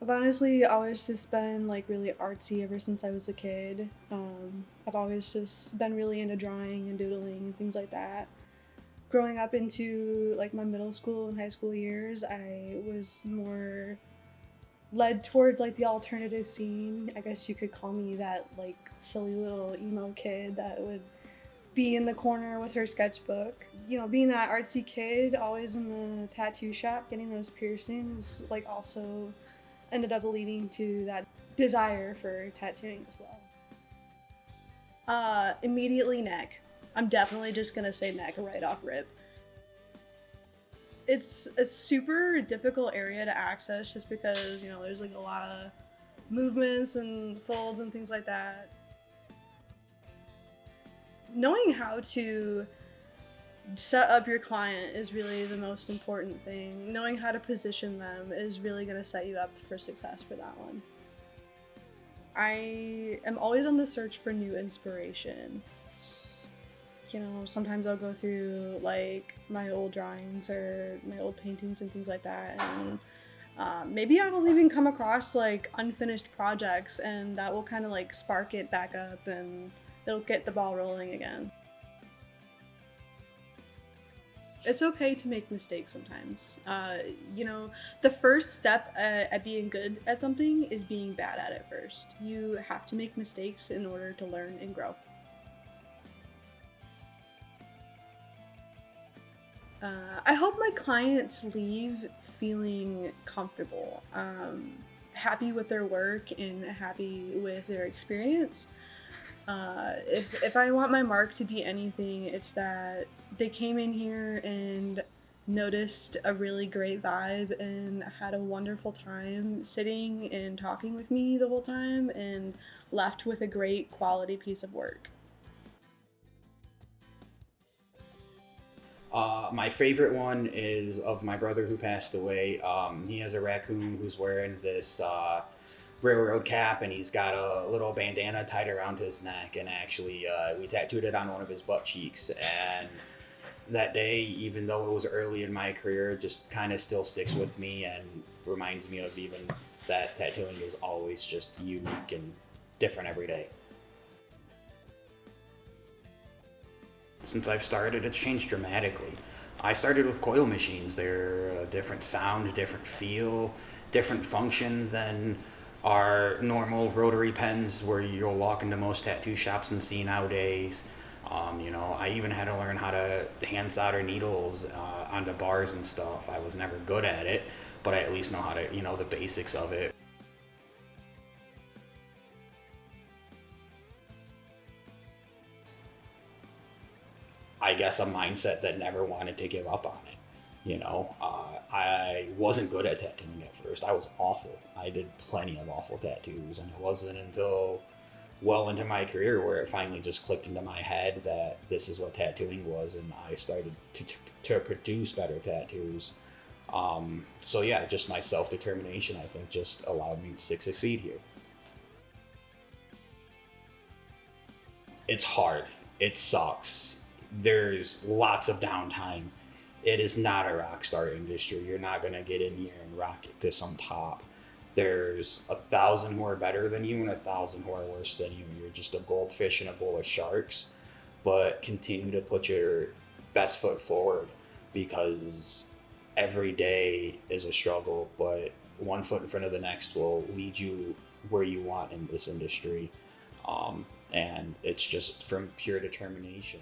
I've honestly always just been like really artsy ever since I was a kid. I've always just been really into drawing and doodling and things like that. Growing up into like my middle school and high school years, I was more led towards like the alternative scene. I guess you could call me that like silly little emo kid that would be in the corner with her sketchbook. Being that artsy kid, always in the tattoo shop, getting those piercings, like also ended up leading to that desire for tattooing as well. Immediately neck. I'm definitely just gonna say neck right off rip. It's a super difficult area to access just because, there's like a lot of movements and folds and things like that. Knowing how to set up your client is really the most important thing. Knowing how to position them is really going to set you up for success for that one. I am always on the search for new inspiration. Sometimes I'll go through like my old drawings or my old paintings and things like that, and maybe I'll even come across like unfinished projects, and that will kind of like spark it back up and it'll get the ball rolling again. It's okay to make mistakes sometimes. The first step at being good at something is being bad at it first. You have to make mistakes in order to learn and grow. I hope my clients leave feeling comfortable, happy with their work and happy with their experience. If I want my mark to be anything, it's that they came in here and noticed a really great vibe and had a wonderful time sitting and talking with me the whole time and left with a great quality piece of work. My favorite one is of my brother who passed away. He has a raccoon who's wearing this railroad cap, and he's got a little bandana tied around his neck. And actually, we tattooed it on one of his butt cheeks. And that day, even though it was early in my career, just kind of still sticks with me and reminds me of even that tattooing is always just unique and different every day. Since I've started, it's changed dramatically. I started with coil machines. They're a different sound, different feel, different function than our normal rotary pens where you'll walk into most tattoo shops and see nowadays. I even had to learn how to hand solder needles onto bars and stuff. I was never good at it, but I at least know how to, the basics of it. I guess a mindset that never wanted to give up on it. I wasn't good at tattooing at first. I was awful. I did plenty of awful tattoos, and it wasn't until well into my career where it finally just clicked into my head that this is what tattooing was, and I started to produce better tattoos. So yeah, just my self-determination, I think, just allowed me to succeed here. It's hard. It sucks. There's lots of downtime. It is not a rock star industry. You're not going to get in here and rock it to some top. There's 1,000 who are better than you and 1,000 who are worse than you. You're just a goldfish in a bowl of sharks. But continue to put your best foot forward, because every day is a struggle, but one foot in front of the next will lead you where you want in this industry. And it's just from pure determination.